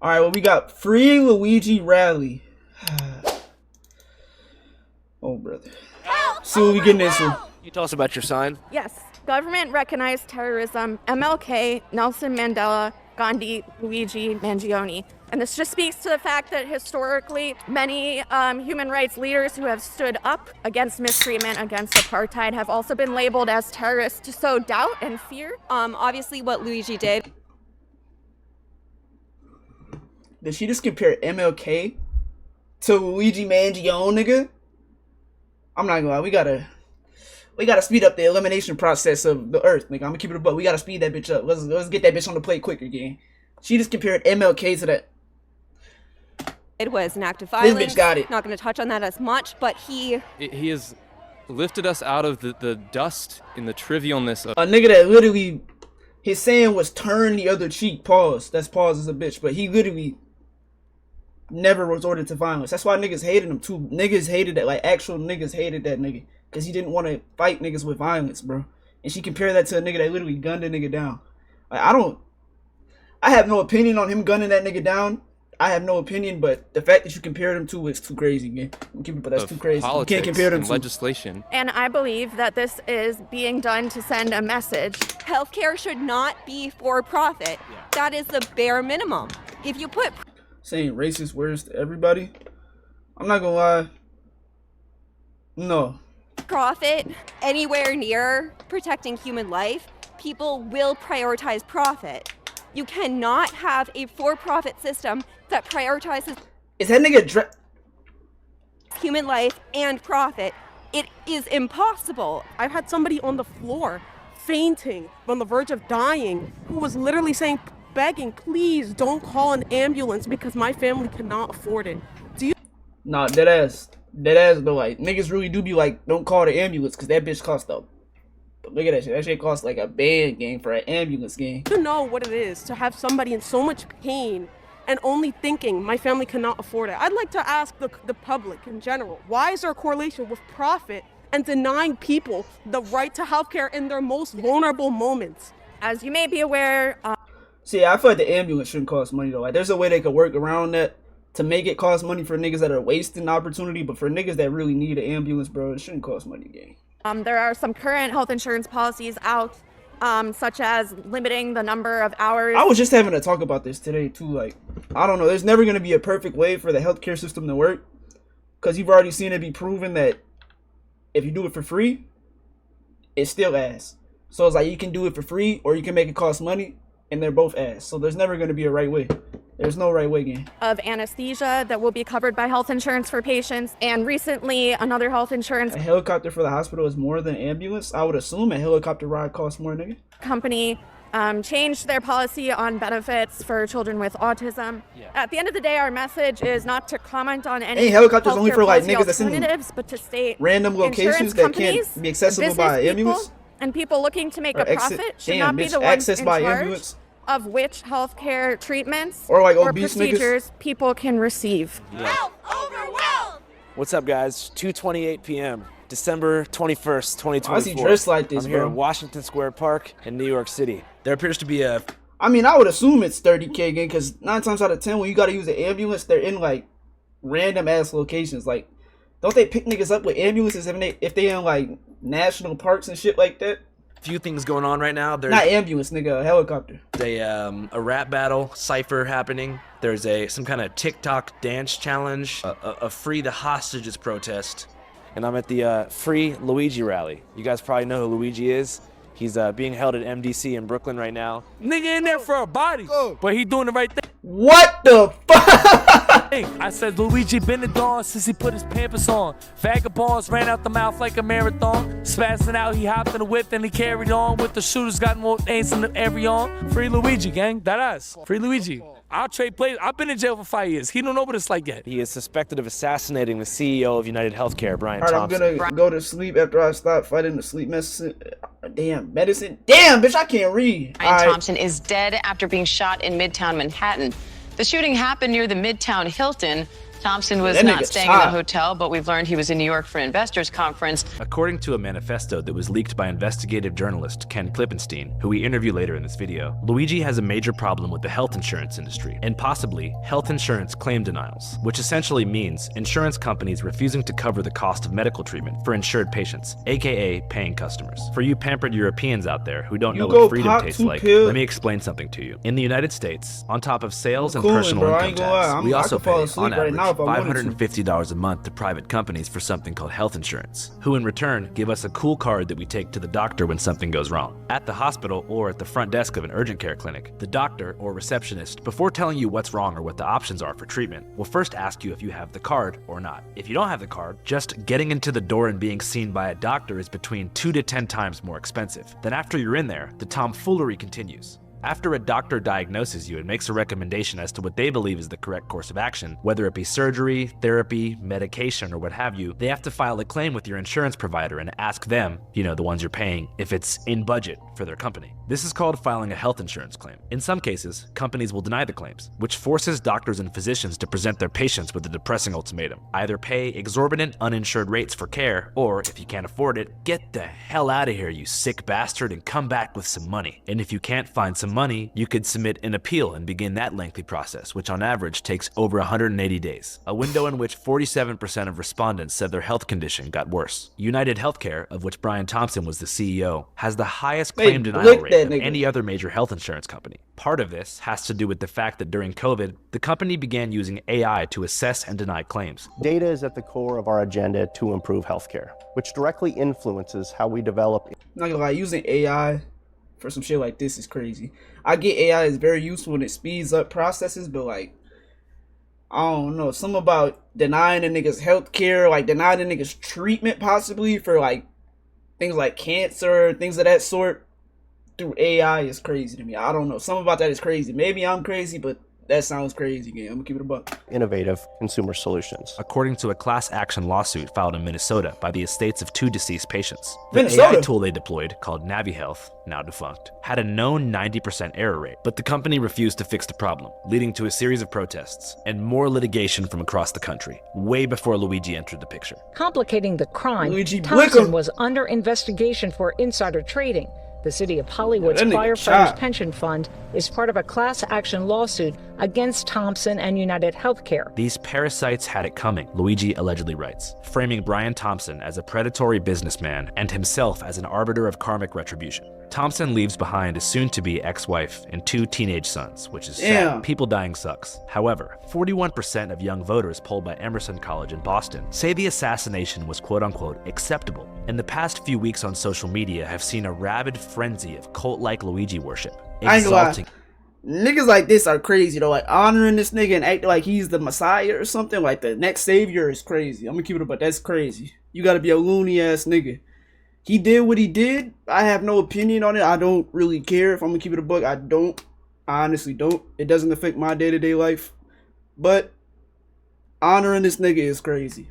All right, well, we got free Luigi rally. Oh, brother. See what we getting into. Can you tell us about your sign? Yes. Government recognized terrorism, MLK, Nelson Mandela, Gandhi, Luigi, Mangione. And this just speaks to the fact that historically, many human rights leaders who have stood up against mistreatment, against apartheid, have also been labeled as terrorists to sow doubt and fear. Obviously what Luigi did. Did she just compare MLK to Luigi Mangione, nigga? I'm not gonna lie, we gotta speed up the elimination process of the earth, nigga. I'm gonna keep it a buck. We gotta speed that bitch up. Let's get that bitch on the plate quicker, gang. She just compared MLK to that. It was an act of violence. This bitch got it. Not going to touch on that as much, but he has lifted us out of the dust and the trivialness of a nigga that literally his saying was turn the other cheek. Pause. That's pause is a bitch, but he literally never resorted to violence. That's why niggas hated him too. Niggas hated that, like actual niggas hated that nigga because he didn't want to fight niggas with violence, bro. And she compared that to a nigga that literally gunned a nigga down. Like I have no opinion on him gunning that nigga down. I have no opinion, but the fact that you compared him to is too crazy, man. But that's too crazy. You can't compare them to legislation. And I believe that this is being done to send a message. Healthcare should not be for profit. Yeah. That is the bare minimum. If you put saying racist words to everybody, I'm not gonna lie. No. Profit anywhere near protecting human life, people will prioritize profit. You cannot have a for-profit system that prioritizes is that nigga human life and profit. It is impossible. I've had somebody on the floor fainting on the verge of dying who was literally saying, begging, please don't call an ambulance because my family cannot afford it. Do you? Nah, dead ass though. Like niggas really do be like, don't call the ambulance because that bitch cost though. But look at that shit. That shit costs like a band game for an ambulance game. To know what it is to have somebody in so much pain and only thinking my family cannot afford it. I'd like to ask the public in general, why is there a correlation with profit and denying people the right to healthcare in their most vulnerable moments? As you may be aware, see, I feel like the ambulance shouldn't cost money though. Like there's a way they could work around that to make it cost money for niggas that are wasting the opportunity, but for niggas that really need an ambulance, bro, it shouldn't cost money, gang. There are some current health insurance policies out, such as limiting the number of hours. I was just having a talk about this today too. Like, I don't know. There's never going to be a perfect way for the healthcare system to work because you've already seen it be proven that if you do it for free, it's still ass. So it's like you can do it for free or you can make it cost money, and they're both ass. So there's never going to be a right way. There's no right way, gang. Of anesthesia that will be covered by health insurance for patients. And recently, another health insurance a helicopter for the hospital is more than an ambulance. I would assume a helicopter ride costs more, nigga. Company changed their policy on benefits for children with autism. Yeah. At the end of the day, our message is not to comment on any helicopters only for like niggas that's in but to state random locations that can't be accessible by ambulance. And people looking to make a profit should not be the ones in charge ambulance of which healthcare treatments or like or procedures people can receive. Yeah. Health overwhelmed! What's up, guys? 2:28 p.m. December 21st, 2024. Why is he dressed like this, I'm here bro? in Washington Square Park in New York City. There appears to be a... I mean, I would assume it's 30K, gang, because 9 times out of 10, when you gotta use an ambulance, they're in, like, random-ass locations. Like, don't they pick niggas up with ambulances if they in, like, national parks and shit like that? Few things going on right now. There's not ambulance, nigga, a helicopter. A rap battle cipher happening. There's some kind of TikTok dance challenge, a free the hostages protest, and I'm at the free Luigi rally. You guys probably know who Luigi is. He's being held at MDC in Brooklyn right now. Nigga in there for a body, but he doing the right thing. What the fuck? I said Luigi been the dawn since he put his Pampers on. Vagabonds ran out the mouth like a marathon. Spazzing out, he hopped in the whip and he carried on with the shooters got more aims in every arm. Free Luigi, gang. That ass. Free Luigi. I'll trade plays. I've been in jail for 5 years. He don't know what it's like yet. He is suspected of assassinating the CEO of United Healthcare, Brian Thompson. I'm gonna go to sleep after I stop fighting the sleep medicine. Damn, bitch, I can't read. Brian Thompson is dead after being shot in Midtown Manhattan. The shooting happened near the Midtown Hilton. Thompson was That not nigga staying in the top. hotel, but we've learned he was in New York for an investors conference. According to a manifesto that was leaked by investigative journalist Ken Klippenstein, who we interview later in this video, Luigi has a major problem with the health insurance industry, and possibly health insurance claim denials, which essentially means insurance companies refusing to cover the cost of medical treatment for insured patients, aka paying customers. For you pampered Europeans out there who don't You know go what freedom pop tastes 2 like, pills. let me explain something to you. In the United States, on top of sales and Cool, personal bro. I income ain't gonna lie. tax, we I also could fall pay, asleep on right average, now if I wanted to. $550 a month to private companies for something called health insurance, who in return give us a cool card that we take to the doctor when something goes wrong. At the hospital or at the front desk of an urgent care clinic, the doctor or receptionist, before telling you what's wrong or what the options are for treatment, will first ask you if you have the card or not. If you don't have the card, just getting into the door and being seen by a doctor is between 2 to 10 times more expensive. Then after you're in there, the tomfoolery continues. After a doctor diagnoses you and makes a recommendation as to what they believe is the correct course of action, whether it be surgery, therapy, medication, or what have you, they have to file a claim with your insurance provider and ask them, you know, the ones you're paying, if it's in budget for their company. This is called filing a health insurance claim. In some cases, companies will deny the claims, which forces doctors and physicians to present their patients with a depressing ultimatum. Either pay exorbitant uninsured rates for care, or if you can't afford it, get the hell out of here, you sick bastard, and come back with some money. And if you can't find some money, you could submit an appeal and begin that lengthy process, which on average takes over 180 days, a window in which 47% of respondents said their health condition got worse. United Healthcare, of which Brian Thompson was the CEO, has the highest claim denial rate of any other major health insurance company. Part of this has to do with the fact that during COVID, the company began using AI to assess and deny claims. Data is at the core of our agenda to improve healthcare, which directly influences how we develop. I'm not gonna lie, using AI for some shit like this is crazy. I get AI is very useful and it speeds up processes, but like, I don't know, something about denying a nigga's health care, like denying a nigga's treatment possibly for like things like cancer, things of that sort through AI is crazy to me. I don't know, something about that is crazy. Maybe I'm crazy, but that sounds crazy, gang. I'm gonna keep it a buck. Innovative consumer solutions. According to a class action lawsuit filed in Minnesota by the estates of 2 deceased patients. The Minnesota? AI tool they deployed, called NaviHealth, now defunct, had a known 90% error rate, but the company refused to fix the problem, leading to a series of protests and more litigation from across the country, way before Luigi entered the picture. Complicating the crime, Luigi Thompson Blicker. was under investigation for insider trading. The city of Hollywood's That nigga Firefighters chop. Pension Fund is part of a class action lawsuit against Thompson and United Healthcare. These parasites had it coming, Luigi allegedly writes, framing Brian Thompson as a predatory businessman and himself as an arbiter of karmic retribution. Thompson leaves behind a soon-to-be ex-wife and 2 teenage sons, which is sad. Damn. People dying sucks. However, 41% of young voters polled by Emerson College in Boston say the assassination was quote-unquote acceptable. And the past few weeks on social media have seen a rabid frenzy of cult-like Luigi worship. I ain't gonna lie. Exalting Niggas like this are crazy though, like honoring this nigga and acting like he's the messiah or something, like the next savior is crazy. I'm gonna keep it up, but that's crazy. You gotta be a loony ass nigga. He did what he did. I have no opinion on it. I don't really care if I'm gonna keep it a buck. I honestly don't. It doesn't affect my day-to-day life. But honoring this nigga is crazy.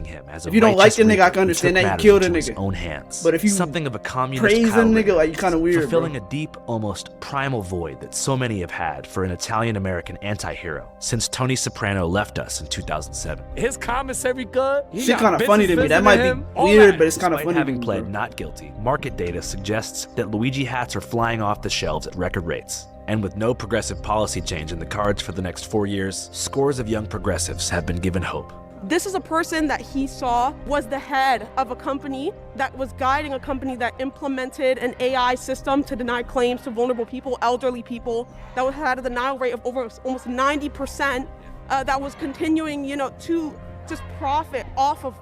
him as a If you don't like righteous the nigga, I leader can who understand took that. You matters killed a into his nigga. own hands. But if you something of a communist praise a power nigga, rating, like, you kinda weird, fulfilling bro. a deep, almost primal void that so many have had for an Italian-American anti-hero since Tony Soprano left us in 2007. His commissary good. He Shit got kinda funny to me. bitches That might visiting be him, all weird, that. but it's kinda Despite funny to having me, pled bro. not guilty, market data suggests that Luigi hats are flying off the shelves at record rates. And with no progressive policy change in the cards for the next 4 years, scores of young progressives have been given hope. This is a person that he saw was the head of a company that was guiding a company that implemented an AI system to deny claims to vulnerable people, elderly people, that had a denial rate of over almost 90%, that was continuing, to just profit off of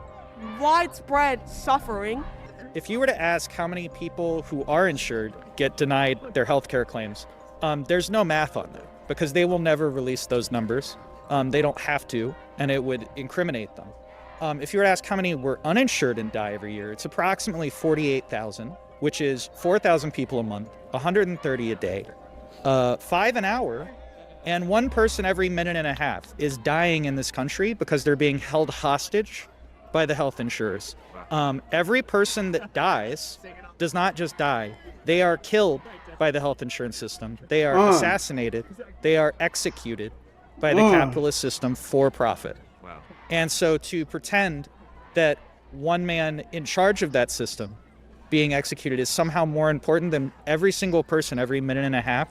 widespread suffering. If you were to ask how many people who are insured get denied their healthcare claims, there's no math on that because they will never release those numbers. They don't have to, and it would incriminate them. If you were to ask how many were uninsured and die every year, it's approximately 48,000, which is 4,000 people a month, 130 a day, 5 an hour, and 1 person every minute and a half is dying in this country because they're being held hostage by the health insurers. Every person that dies does not just die. They are killed by the health insurance system. They are assassinated. They are executed. by the capitalist system for profit. Wow. And so to pretend that one man in charge of that system being executed is somehow more important than every single person every minute and a half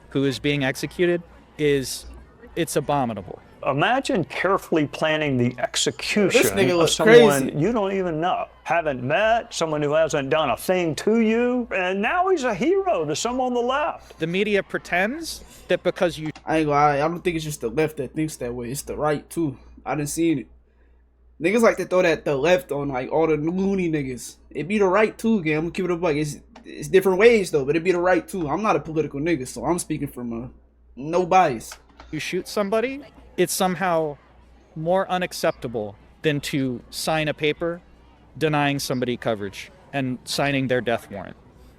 who is being executed it's abominable. Imagine carefully planning the execution of someone crazy. you don't even know, haven't met, someone who hasn't done a thing to you, and now he's a hero to some on the left. The media pretends that because you... I ain't gonna lie, I don't think it's just the left that thinks that way. It's the right, too. I done seen it. Niggas like to throw the left on, like, all the loony niggas. It be the right, too, again. I'm gonna keep it up, like, it's different ways, though, but it be the right, too. I'm not a political nigga, so I'm speaking from no bias. You shoot somebody, it's somehow more unacceptable than to sign a paper denying somebody coverage and signing their death warrant.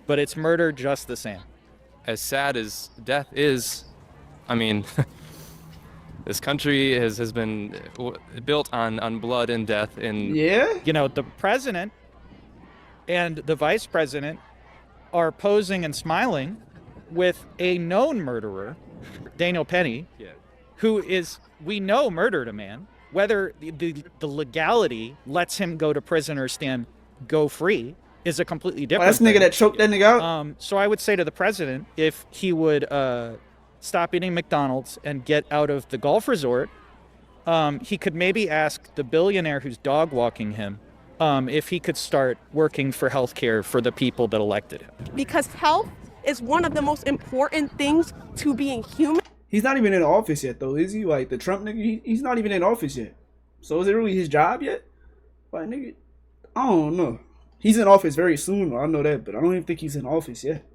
But it's murder just the same. As sad as death is, I mean, this country has been built on blood and death. And you know, the president and the vice president are posing and smiling with a known murderer, Daniel Penny, who is, we know, murdered a man. Whether the legality lets him go to prison or stand go free is a completely different that's nigga that choked that nigga out? So I would say to the president, if he would stop eating McDonald's and get out of the golf resort, he could maybe ask the billionaire who's dog walking him if he could start working for healthcare for the people that elected him. Because health is one of the most important things to being human. He's not even in office yet, though, is he? Like, the Trump nigga, he's not even in office yet. So is it really his job yet? Like, nigga, I don't know. He's in office very soon, though, I know that, but I don't even think he's in office yet.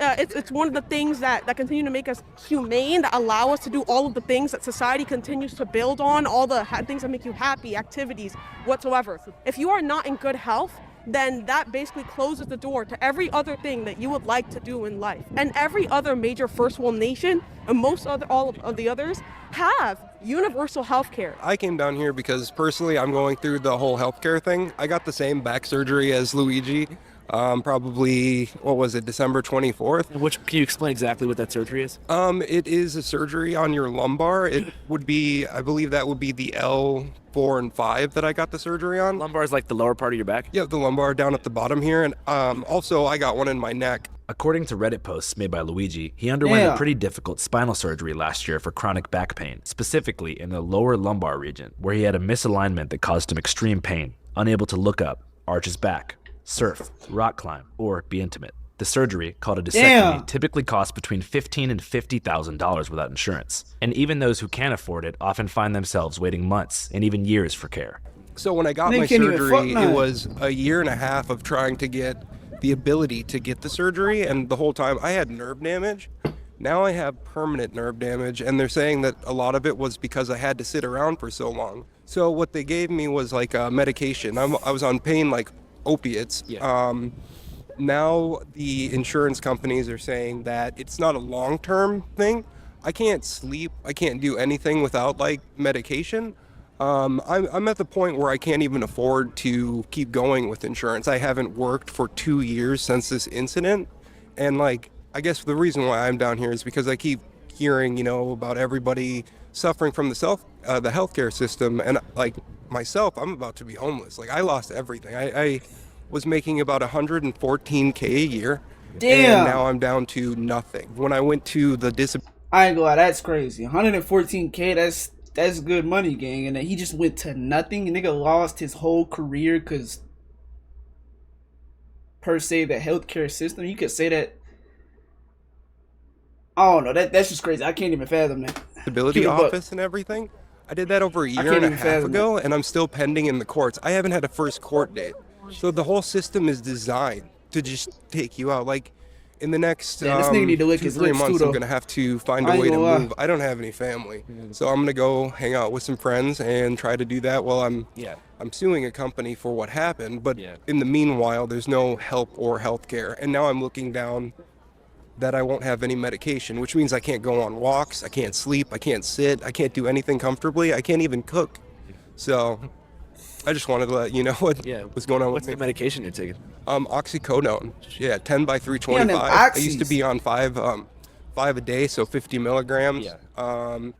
It's one of the things that continue to make us humane, that allow us to do all of the things that society continues to build on, all the things that make you happy, activities, whatsoever. If you are not in good health, then that basically closes the door to every other thing that you would like to do in life. And every other major first world nation, and all of the others, have universal health care. I came down here because personally I'm going through the whole healthcare thing. I got the same back surgery as Luigi. Probably, what was it, December 24th. Can you explain exactly what that surgery is? It is a surgery on your lumbar. It would be, I believe that would be the L4 and 5 that I got the surgery on. Lumbar is like the lower part of your back? Yeah, the lumbar down at the bottom here. And also I got one in my neck. According to Reddit posts made by Luigi, he underwent a pretty difficult spinal surgery last year for chronic back pain, specifically in the lower lumbar region, where he had a misalignment that caused him extreme pain, unable to look up, arch his back, surf, rock climb, or be intimate. The surgery, called a discectomy, typically costs between $15,000 and $50,000 without insurance. And even those who can afford it often find themselves waiting months and even years for care. So when I got my surgery, it was a year and a half of trying to get the ability to get the surgery, and the whole time I had nerve damage. Now I have permanent nerve damage, and they're saying that a lot of it was because I had to sit around for so long. So what they gave me was like a medication. I was on pain like opiates. Now the insurance companies are saying that it's not a long-term thing. I can't sleep, I can't do anything without like medication. I'm at the point where I can't even afford to keep going with insurance. I haven't worked for 2 years since this incident, and like I guess the reason why I'm down here is because I keep hearing, you know, about everybody suffering from the healthcare system, and like myself, I'm about to be homeless. Like I lost everything. I was making about $114K a year. Damn. And now I'm down to nothing. When I went to the I ain't gonna lie, that's crazy. 114K, that's good money, gang. And then he just went to nothing. Nigga lost his whole career because, per se, the healthcare system. You could say that. I don't know. That's just crazy. I can't even fathom that. Disability office and everything. I did that over a year and a half ago, and I'm still pending in the courts. I haven't had a first court date. So the whole system is designed to just take you out. Like, in the next 2-3 months, I'm going to have to find a way to move. I don't have any family. So I'm going to go hang out with some friends and try to do that while I'm suing a company for what happened. But in the meanwhile, there's no help or health care. And now I'm looking down that I won't have any medication, which means I can't go on walks, I can't sleep, I can't sit, I can't do anything comfortably, I can't even cook. So I just wanted to let you know what's going on with me. What's the medication you're taking? Oxycodone. 10 by 325. I used to be on 5 5 a day, so 50 milligrams.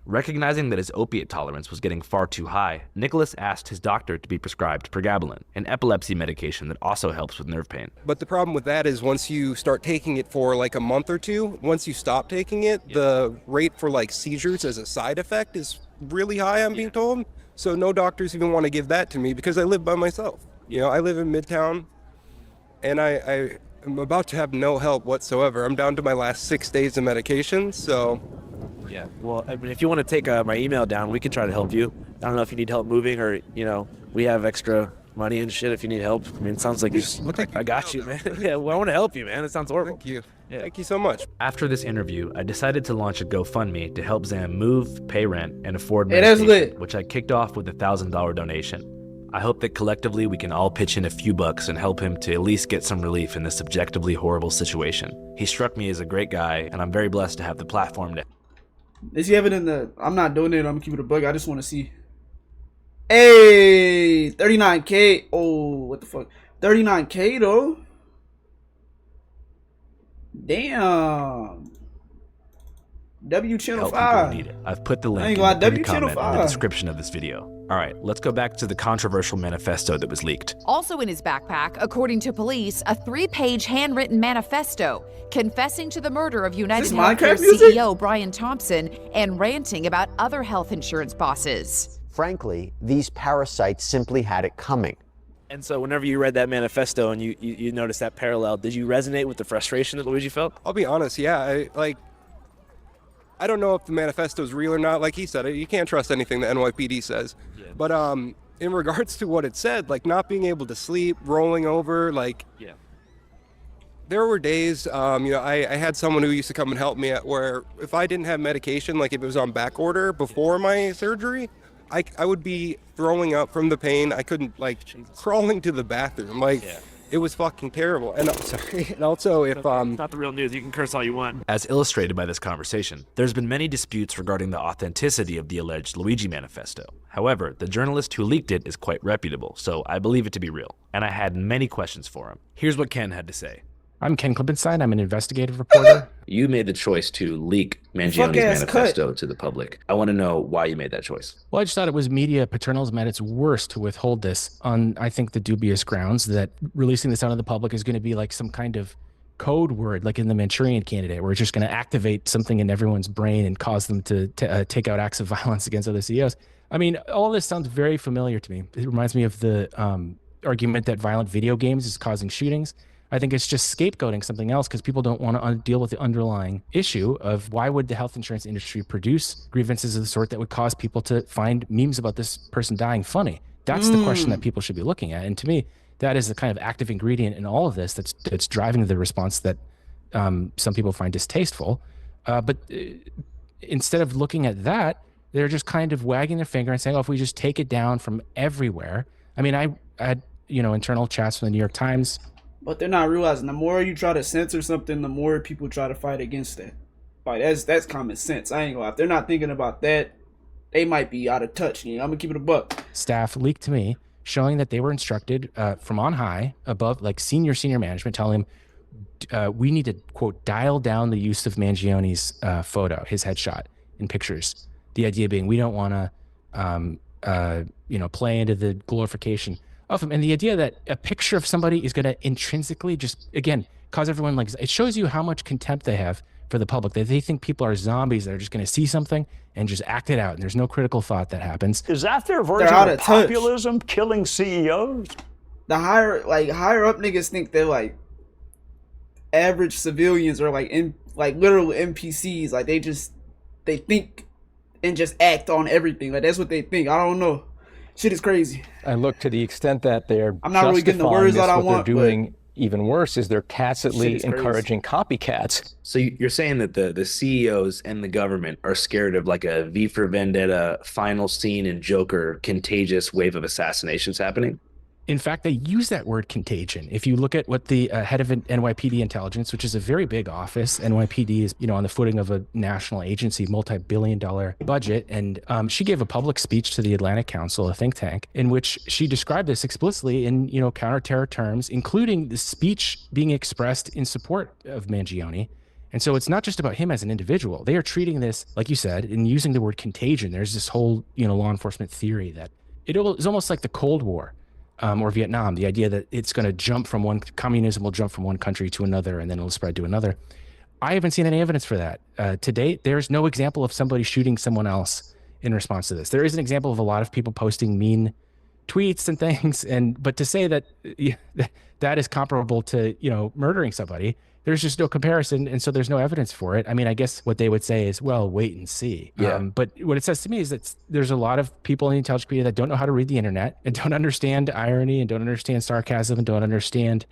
Recognizing that his opiate tolerance was getting far too high, Nicholas asked his doctor to be prescribed pregabalin, an epilepsy medication that also helps with nerve pain. But the problem with that is once you start taking it for like a month or two, once you stop taking it, the rate for like seizures as a side effect is really high, I'm being told. So no doctors even want to give that to me because I live by myself. You know, I live in Midtown, and I am about to have no help whatsoever. I'm down to my last 6 days of medication, so... Yeah, well, I mean, if you want to take my email down, we can try to help you. I don't know if you need help moving or, you know, we have extra money and shit if you need help. I mean, it sounds like you just look like I got you, man. Yeah, well, I want to help you, man. It sounds horrible. Thank you. Yeah. Thank you so much. After this interview, I decided to launch a GoFundMe to help Zam move, pay rent, and afford Hey, that's medication, lit. which I kicked off with a $1,000 donation. I hope that collectively we can all pitch in a few bucks and help him to at least get some relief in this objectively horrible situation. He struck me as a great guy, and I'm very blessed to have the platform to... Is he having in the... I'm not donating, I'm gonna keep it a bug. I just want to see. Hey, 39K. Oh, what the fuck? 39K though? Damn. W Channel help people who 5. need it. I've put the link I ain't in gonna the lie, pinned W Channel comment in the 5. description of this video. All right, let's go back to the controversial manifesto that was leaked. Also in his backpack, according to police, a 3-page handwritten manifesto confessing to the murder of United Healthcare CEO Brian Thompson and ranting about other health insurance bosses. Frankly, these parasites simply had it coming. And so whenever you read that manifesto and you noticed that parallel, did you resonate with the frustration that Luigi felt? I'll be honest, yeah. I don't know if the manifesto is real or not. Like he said, you can't trust anything the NYPD says. Yeah. But in regards to what it said, like not being able to sleep, rolling over, like there were days, I had someone who used to come and help me at where if I didn't have medication, like if it was on back order before my surgery, I would be throwing up from the pain. I couldn't, like, crawling to the bathroom. Like, it was fucking terrible. And sorry. And also, if not the real news, you can curse all you want. As illustrated by this conversation, there's been many disputes regarding the authenticity of the alleged Luigi manifesto. However, the journalist who leaked it is quite reputable, so I believe it to be real. And I had many questions for him. Here's what Ken had to say. I'm Ken Klippenstein. I'm an investigative reporter. You made the choice to leak Mangione's manifesto to the public. I want to know why you made that choice. Well, I just thought it was media paternalism at its worst to withhold this on, I think, the dubious grounds that releasing this out of the public is going to be like some kind of code word, like in the Manchurian Candidate, where it's just going to activate something in everyone's brain and cause them to take out acts of violence against other CEOs. I mean, all this sounds very familiar to me. It reminds me of the argument that violent video games is causing shootings. I think it's just scapegoating something else because people don't want to deal with the underlying issue of why would the health insurance industry produce grievances of the sort that would cause people to find memes about this person dying funny. That's the question that people should be looking at. And to me, that is the kind of active ingredient in all of this that's driving the response that some people find distasteful. But instead of looking at that, they're just kind of wagging their finger and saying, oh, if we just take it down from everywhere. I mean, I had, internal chats from the New York Times. But they're not realizing the more you try to censor something, the more people try to fight against it. Like that's common sense. I ain't gonna lie. If they're not thinking about that, they might be out of touch. I'm gonna keep it a buck. Staff leaked to me showing that they were instructed from on high, above, like senior management, telling them we need to, quote, dial down the use of Mangione's photo, his headshot in pictures. The idea being we don't want to, play into the glorification of him. And the idea that a picture of somebody is going to intrinsically just, again, cause everyone, like, it shows you how much contempt they have for the public, that they think people are zombies that are just going to see something and just act it out. And there's no critical thought that happens. Is that their version of populism, killing CEOs? The higher up niggas think they're like average civilians or like literal NPCs. Like they think and just act on everything. Like that's what they think. I don't know. Shit is crazy. I look to the extent that they're I'm not really getting the words that I want. What they're doing even worse is they're tacitly encouraging copycats. So you're saying that the CEOs and the government are scared of like a V for Vendetta final scene in Joker contagious wave of assassinations happening? In fact, they use that word contagion. If you look at what the head of NYPD intelligence, which is a very big office, NYPD is, on the footing of a national agency, multi-billion-dollar budget. And she gave a public speech to the Atlantic Council, a think tank, in which she described this explicitly in, counterterror terms, including the speech being expressed in support of Mangione. And so it's not just about him as an individual. They are treating this, like you said, and using the word contagion. There's this whole, law enforcement theory that it is almost like the Cold War or Vietnam, the idea that it's going to jump from communism will jump from one country to another and then it'll spread to another. I haven't seen any evidence for that. To date, there's no example of somebody shooting someone else in response to this. There is an example of a lot of people posting mean tweets and things, but to say that that is comparable to murdering somebody, there's just no comparison, and so there's no evidence for it. I mean, I guess what they would say is, well, wait and see. Yeah. But what it says to me is that there's a lot of people in the intelligence community that don't know how to read the internet and don't understand irony and don't understand sarcasm and don't understand,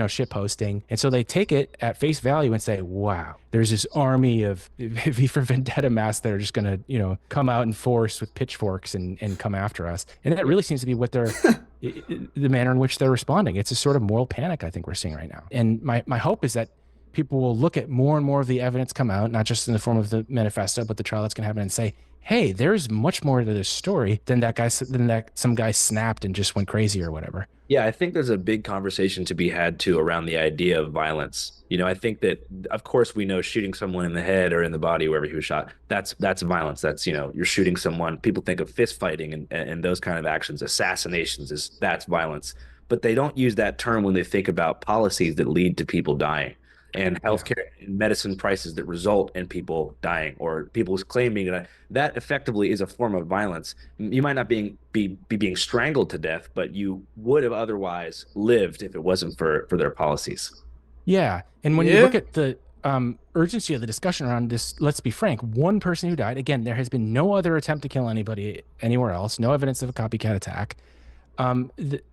shit posting. And so they take it at face value and say, wow, there's this army of V for Vendetta masks that are just going to, come out in force with pitchforks and come after us. And that really seems to be what they're... the manner in which they're responding. It's a sort of moral panic I think we're seeing right now. And my hope is that people will look at more and more of the evidence come out, not just in the form of the manifesto, but the trial that's going to happen, and say, hey, there's much more to this story than that some guy snapped and just went crazy or whatever. Yeah, I think there's a big conversation to be had too around the idea of violence. I think that, of course, we know shooting someone in the head or in the body, wherever he was shot, that's violence. That's, you're shooting someone. People think of fist fighting and those kind of actions. Assassinations that's violence. But they don't use that term when they think about policies that lead to people dying and healthcare and medicine prices that result in people dying or people's claiming that effectively is a form of violence. You might not be being strangled to death, but you would have otherwise lived if it wasn't for their policies. Yeah. And when you look at the urgency of the discussion around this, let's be frank, one person who died, again, there has been no other attempt to kill anybody anywhere else, no evidence of a copycat attack.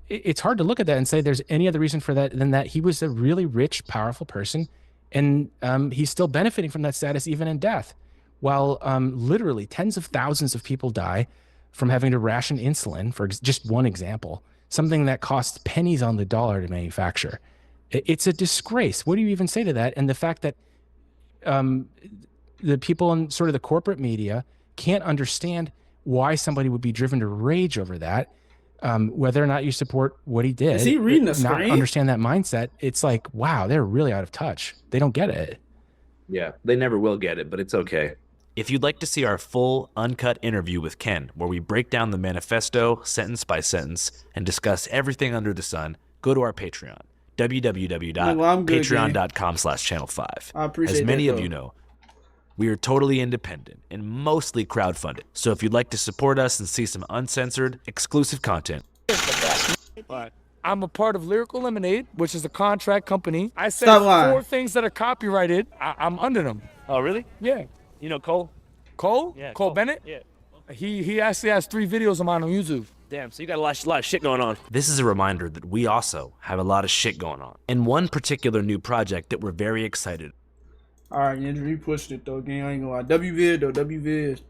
It's hard to look at that and say there's any other reason for that than that he was a really rich, powerful person. And he's still benefiting from that status even in death, while literally tens of thousands of people die from having to ration insulin, for just one example, something that costs pennies on the dollar to manufacture. It's a disgrace. What do you even say to that? And the fact that the people in sort of the corporate media can't understand why somebody would be driven to rage over that, whether or not you support what he did. Is he reading the not screen? Understand that mindset. It's like, wow, they're really out of touch. They don't get it. Yeah, they never will get it, but it's okay. If you'd like to see our full, uncut interview with Ken, where we break down the manifesto sentence by sentence and discuss everything under the sun, go to our Patreon, www.patreon.com/channel5. I appreciate As many that, of you know, we are totally independent and mostly crowdfunded. So if you'd like to support us and see some uncensored, exclusive content. I'm a part of Lyrical Lemonade, which is a contract company. I said Stop lying. 4 things that are copyrighted. I'm under them. Oh, really? Yeah. You know Cole? Cole? Yeah, Cole Bennett? Yeah. He actually has 3 videos of mine on YouTube. Damn, so you got a lot of shit going on. This is a reminder that we also have a lot of shit going on. And one particular new project that we're very excited. All right, you pushed it though, gang. I ain't gonna lie. WVid though, WVid.